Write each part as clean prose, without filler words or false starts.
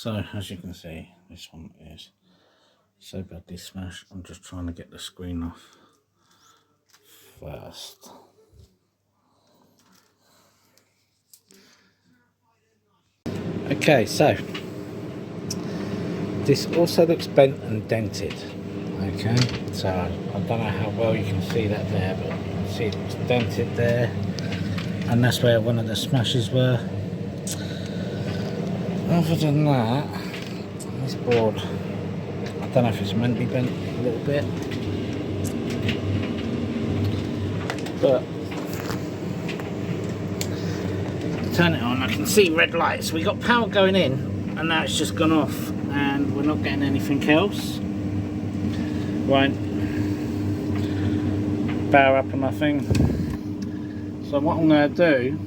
So as you can see, this one is so badly smashed. I'm just trying to get the screen off first. Okay, so this also looks bent and dented. Okay, so I don't know how well you can see that there, but you can see it's dented there, and that's where one of the smashes were. Other than that, this board, I don't know if it's meant to be bent a little bit, but turn it on, I can see red lights. We got power going in, and now it's just gone off, and we're not getting anything else. Right, power up on my thing. So what I'm going to do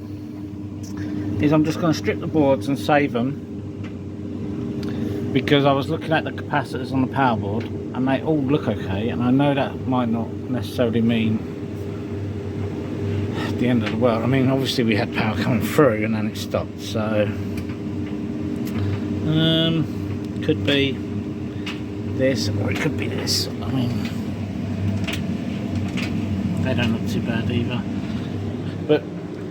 is I'm just going to strip the boards and save them, because I was looking at the capacitors on the power board and they all look okay, and I know that might not necessarily mean the end of the world. I mean, obviously we had power coming through and then it stopped, so could be this or it could be this. I mean, they don't look too bad either, but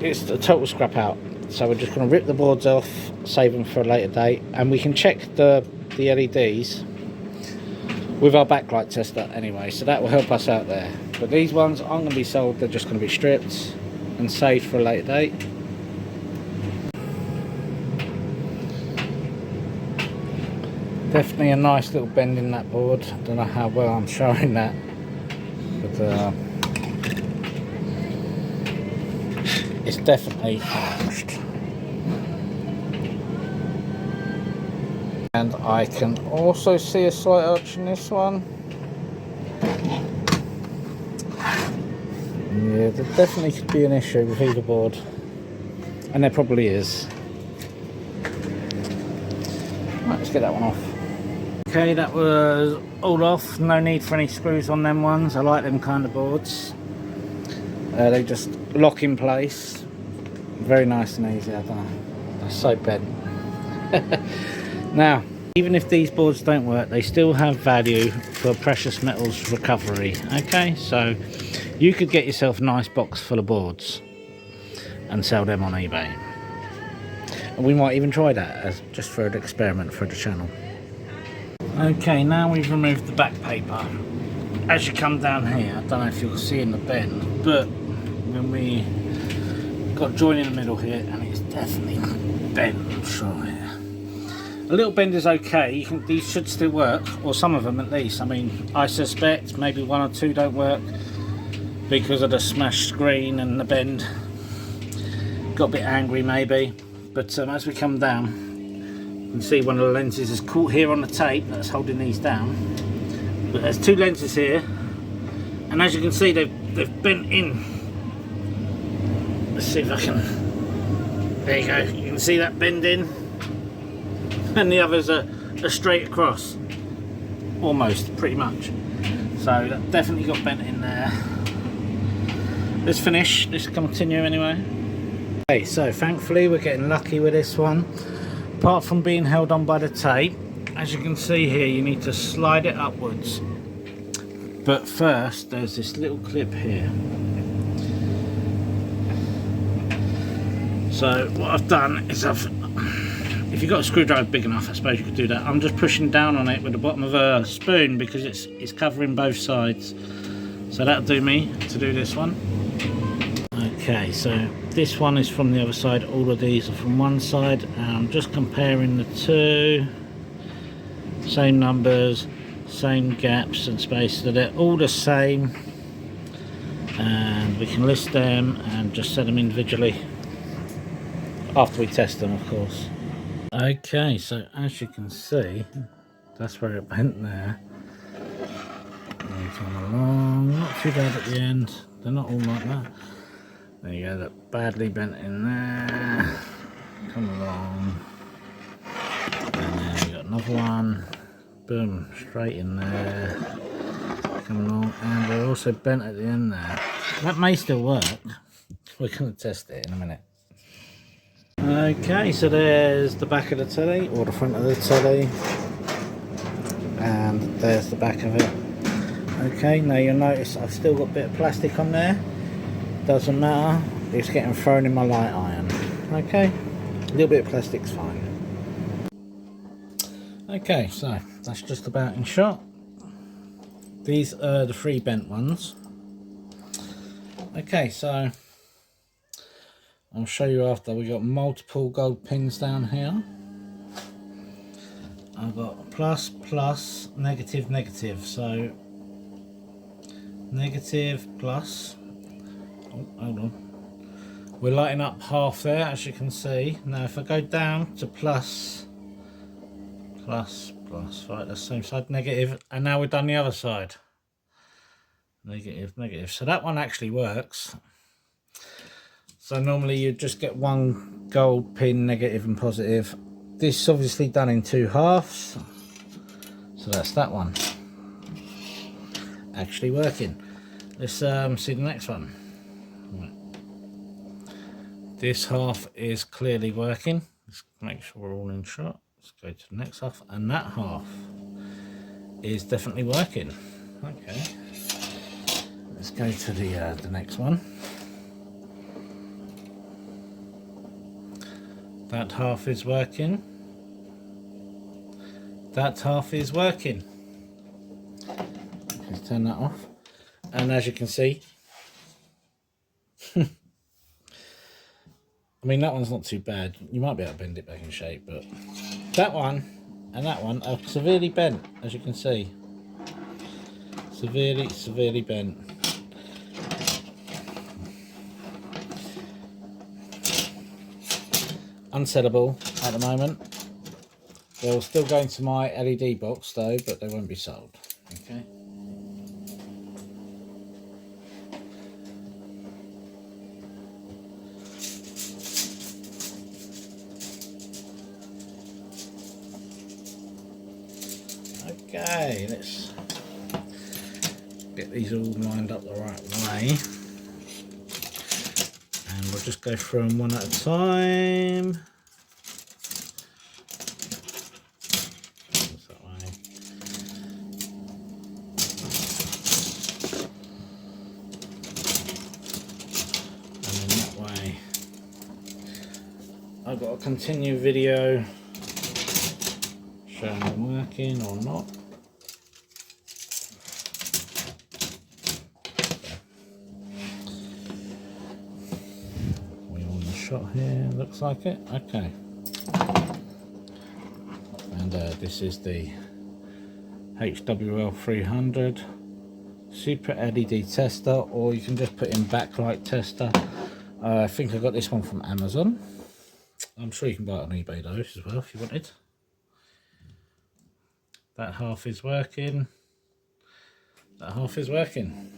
it's a total scrap out. So we're just going to rip the boards off, save them for a later date, and we can check the LEDs with our backlight tester anyway, so that will help us out there. But these ones aren't going to be sold, they're just going to be stripped and saved for a later date. Definitely a nice little bend in that board. I don't know how well I'm showing that, but it's definitely arched. And I can also see a slight arch in this one. Yeah, there definitely could be an issue with either board, and there probably is. Right, let's get that one off. Okay, that was all off. No need for any screws on them ones. I like them kind of boards. They just lock in place. Very nice and easy. I don't know. They're so bent. Now, even if these boards don't work, they still have value for precious metals recovery. Okay, so you could get yourself a nice box full of boards and sell them on eBay. And we might even try that as just for an experiment for the channel. Okay, now we've removed the back paper. As you come down here, I don't know if you'll see in the bend, but when we got a joint in the middle here, and it's definitely bent. I'm sure here. A little bend is okay. These should still work, or some of them at least. I mean, I suspect maybe one or two don't work because of the smashed screen and the bend. Got a bit angry maybe, but as we come down, you can see one of the lenses is caught here on the tape that's holding these down. But there's two lenses here, and as you can see, they've bent in. Let's see if I can. There you go. You can see that bend in, and the others are straight across, almost, pretty much. So that definitely got bent in there. Let's finish. Let's continue anyway. Okay, so thankfully we're getting lucky with this one. Apart from being held on by the tape, as you can see here, you need to slide it upwards. But first, there's this little clip here. So what I've done is if you've got a screwdriver big enough, I suppose you could do that. I'm just pushing down on it with the bottom of a spoon because it's covering both sides. So that'll do me to do this one. Okay, so this one is from the other side. All of these are from one side, and I'm just comparing the two. Same numbers, same gaps and space, so they're all the same, and we can list them and just set them individually after we test them, of course. Okay, so as you can see, that's where it bent there. Come along, not too bad at the end. They're not all like that. There you go, that badly bent in there. Come along. And then we got another one. Boom, straight in there. Come along, and we're also bent at the end there. That may still work. We're going to test it in a minute. Okay, so there's the back of the telly, or the front of the telly, and there's the back of it. Okay, now you'll notice I've still got a bit of plastic on there. Doesn't matter, it's getting thrown in my light iron. Okay, a little bit of plastic's fine. Okay, so that's just about in shot. These are the 3 bent ones. Okay, so I'll show you after. We got multiple gold pins down here. I've got plus, plus, negative, negative. So negative, plus. Oh, hold on. We're lighting up half there, as you can see. Now, if I go down to plus, plus, plus, right, that's the same side, negative, and now we've done the other side. Negative, negative. So that one actually works. So normally you just get one gold pin, negative and positive. This is obviously done in 2 halves. So that's that one. Actually working. Let's see the next one. Right. This half is clearly working. Let's make sure we're all in shot. Let's go to the next half. And that half is definitely working. Okay. Let's go to the next one. That half is working. That half is working. Let's turn that off. And as you can see, I mean, that one's not too bad. You might be able to bend it back in shape, but that one and that one are severely bent, as you can see. Severely, severely bent. Unsellable at the moment. They'll still go into my LED box though, but they won't be sold. Okay. Okay, let's get these all lined up the right way. And we'll just go through them one at a time. That way. And then that way. I've got to continue video showing them working or not. Shot here, looks like it. Okay, and this is the HWL 300 Super LED tester, or you can just put in backlight tester. I think I got this one from Amazon. I'm sure you can buy it on eBay though as well if you wanted. That half is working. That half is working.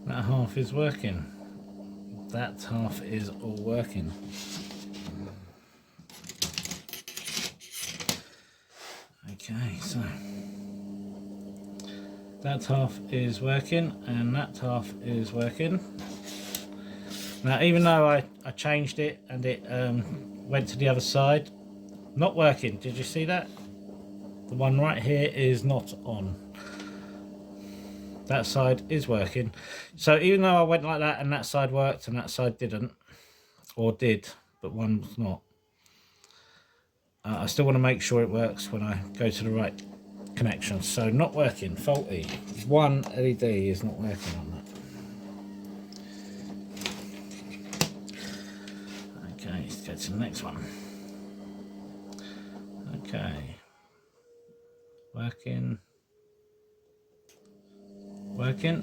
That half is working. That half is all working. Okay, so that half is working and that half is working. Now, even though I changed it and it went to the other side, not working. Did you see that? The one right here is not on. That side is working. So even though I went like that and that side worked and that side didn't, or did, but one was not, I still want to make sure it works when I go to the right connection. So not working, faulty. One LED is not working on that. Okay, let's go to the next one. Okay, working. Working.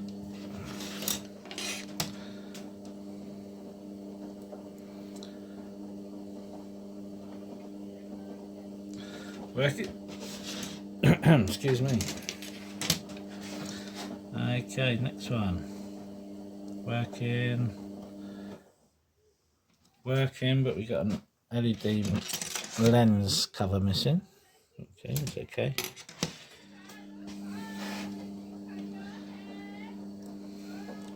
Working. Excuse me. Okay, next one. Working. Working, but we got an LED lens cover missing. Okay, it's okay.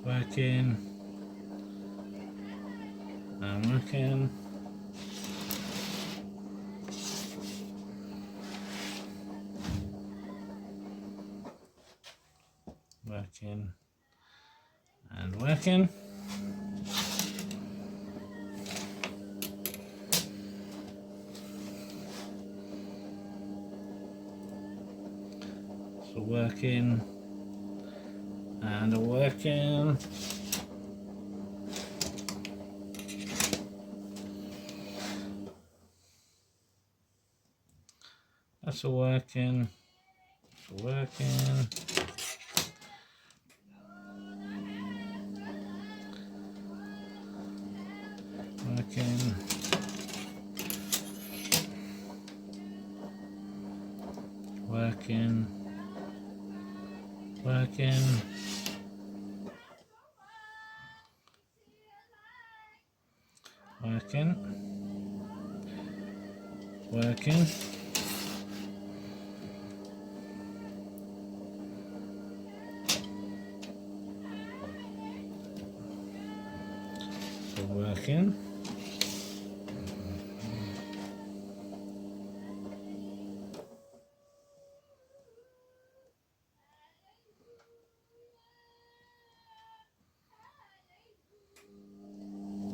Working. And working. Working. And working. So working. And working. That's all working. That's all working. Working. Working. Working. Working. Working. So working.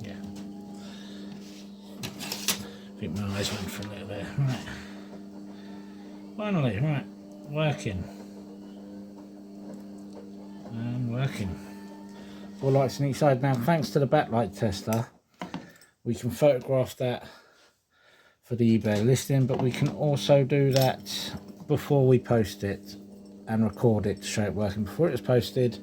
Yeah. I think my eyes went for a little bit. Right. Finally, right. Working. And working. 4 lights on each side. Now, thanks to the backlight tester, we can photograph that for the eBay listing, but we can also do that before we post it and record it to show it working before it was posted.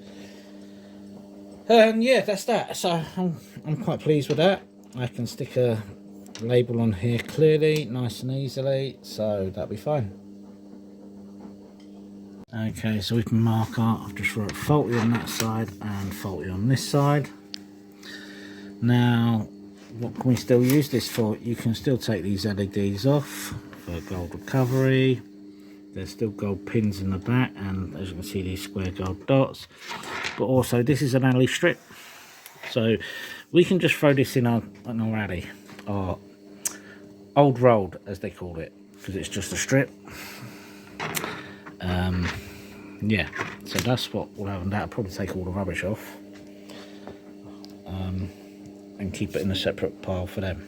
And yeah, that's that. So I'm quite pleased with that. I can stick a label on here clearly, nice and easily, so that'll be fine. Okay, so we can mark out. I've just wrote faulty on that side and faulty on this side. Now, what can we still use this for? You can still take these LEDs off for gold recovery. There's still gold pins in the back, and as you can see, these square gold dots. But also, this is an alley strip, so we can just throw this in our alley, or old road as they call it, because it's just a strip. Yeah, so that's what will happen. That'll probably take all the rubbish off, and keep it in a separate pile for them.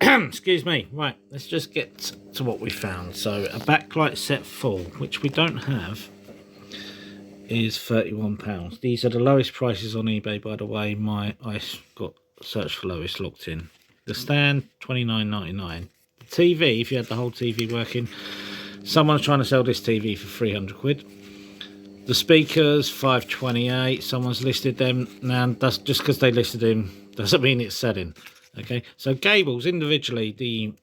Excuse me. Right, let's just get to what we found. So a backlight set full, which we don't have, is £31. These are the lowest prices on eBay, by the way. I got search for lowest looked in. The stand, £29.99. The TV, if you had the whole TV working, someone's trying to sell this TV for 300 quid. The speakers, £5.28. Someone's listed them. Now, that's just because they listed them doesn't mean it's selling. Okay, so cables individually, the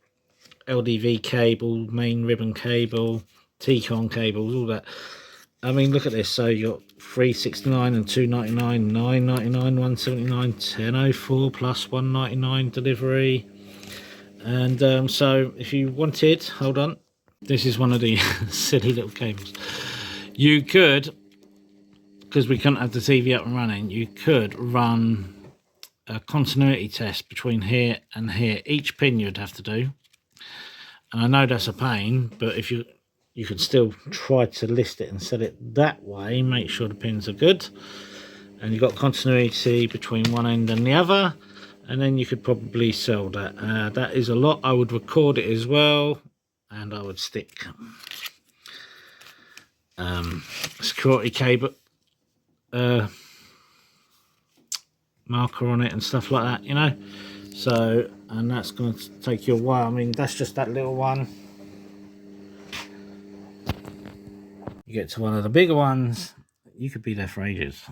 LDV cable, main ribbon cable, T-con cables, all that. I mean, look at this. So you got $3.69 and $2.99, $9.99, $1.79, $10.04 plus $1.99 delivery. And so if you wanted, hold on, this is one of the silly little cables. You could, because we couldn't have the TV up and running, you could run a continuity test between here and here. Each pin you'd have to do, and I know that's a pain, but if you could still try to list it and set it that way, make sure the pins are good, and you've got continuity between one end and the other, and then you could probably sell that. That is a lot. I would record it as well, and I would stick security cable marker on it and stuff like that, you know. So, and that's going to take you a while. I mean, that's just that little one. You get to one of the bigger ones, you could be there for ages.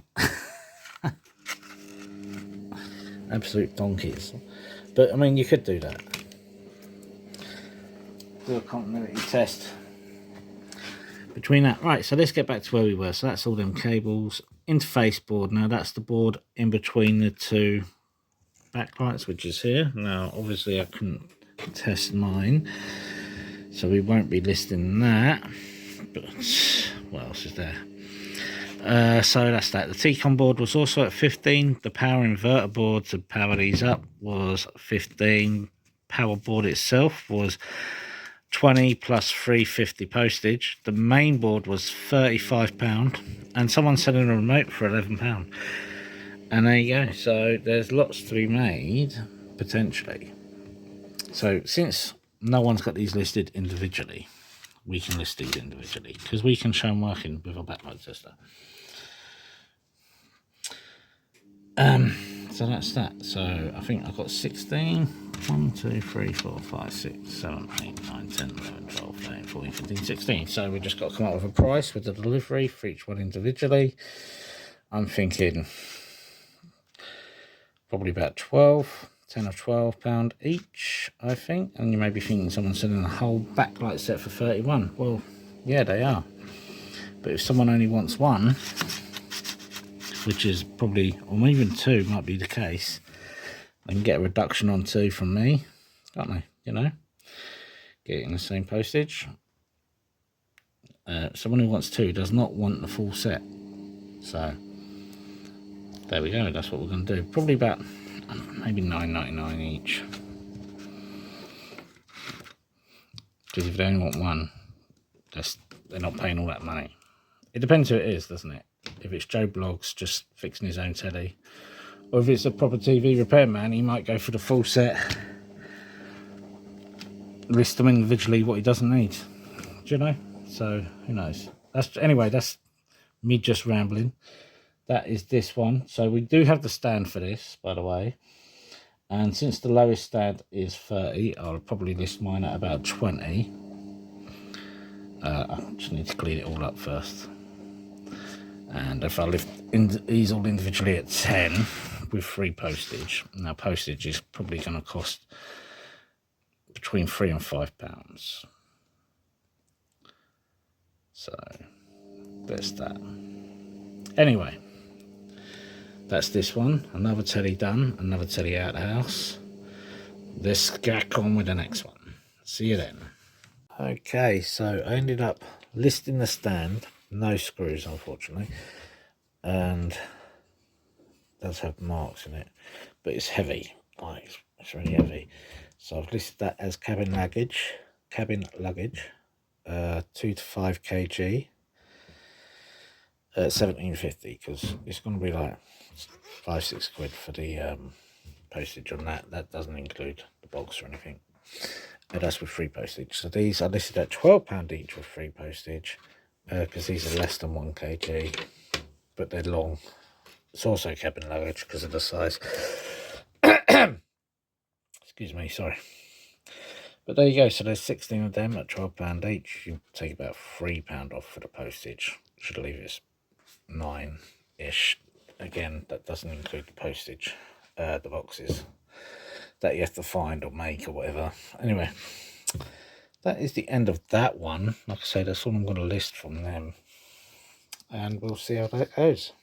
Absolute donkeys. But I mean, you could do that. Do a continuity test between that. Right, so let's get back to where we were. So that's all them cables. Interface board. Now that's the board in between the two backlights, which is here. Now obviously I couldn't test mine, so we won't be listing that. But what else is there? So that's that. The T-Con board was also at 15. The power inverter board to power these up was 15. Power board itself was 20 plus 350 postage. The main board was £35, and someone's selling a remote for £11. And there you go. So there's lots to be made potentially. So since no one's got these listed individually, we can list these individually because we can show them working with our backload tester. So that's that. So I think I've got 16. 1, 2, 3, 4, 5, 6, 7, 8, 9, 10, 11, 12, 13, 14, 15, 16. So we just got to come up with a price with the delivery for each one individually. I'm thinking probably about 12, 10 or 12 pound each, I think. And you may be thinking someone's selling a whole backlight set for 31. Well, yeah, they are. But if someone only wants one, which is probably, or even two might be the case, they can get a reduction on 2 from me, can't they? You know, get it in the same postage. Someone who wants 2 does not want the full set. So there we go. That's what we're going to do. Probably about maybe £9.99 each. Because if they only want one, they're not paying all that money. It depends who it is, doesn't it? If it's Joe Bloggs just fixing his own telly, or if it's a proper TV repairman, he might go for the full set, list them individually what he doesn't need. Do you know? So who knows? Anyway, that's me just rambling. That is this one. So we do have the stand for this, by the way. And since the lowest stand is 30, I'll probably list mine at about 20. I just need to clean it all up first. And if I lift these all individually at 10 with free postage, now postage is probably going to cost between £3 and £5. So there's that. Anyway, that's this one. Another telly done, another telly out of the house. Let's get on with the next one. See you then. Okay, so I ended up listing the stand. No screws, unfortunately, and it does have marks in it, but it's heavy. Like, it's really heavy. So I've listed that as cabin luggage, 2 to 5 kg, at £17.50, because it's going to be like 5-6 quid for the postage on that. That doesn't include the box or anything. And that's with free postage. So these are listed at £12 each with free postage. Because these are less than 1 kg, but they're long. It's also cabin luggage because of the size. Excuse me, sorry. But there you go. So there's 16 of them at £12 each. You take about £3 off for the postage. Should leave it 9-ish. Again, that doesn't include the postage, the boxes that you have to find or make or whatever. Anyway, that is the end of that one. Like I say, that's all I'm going to list from them. And we'll see how that goes.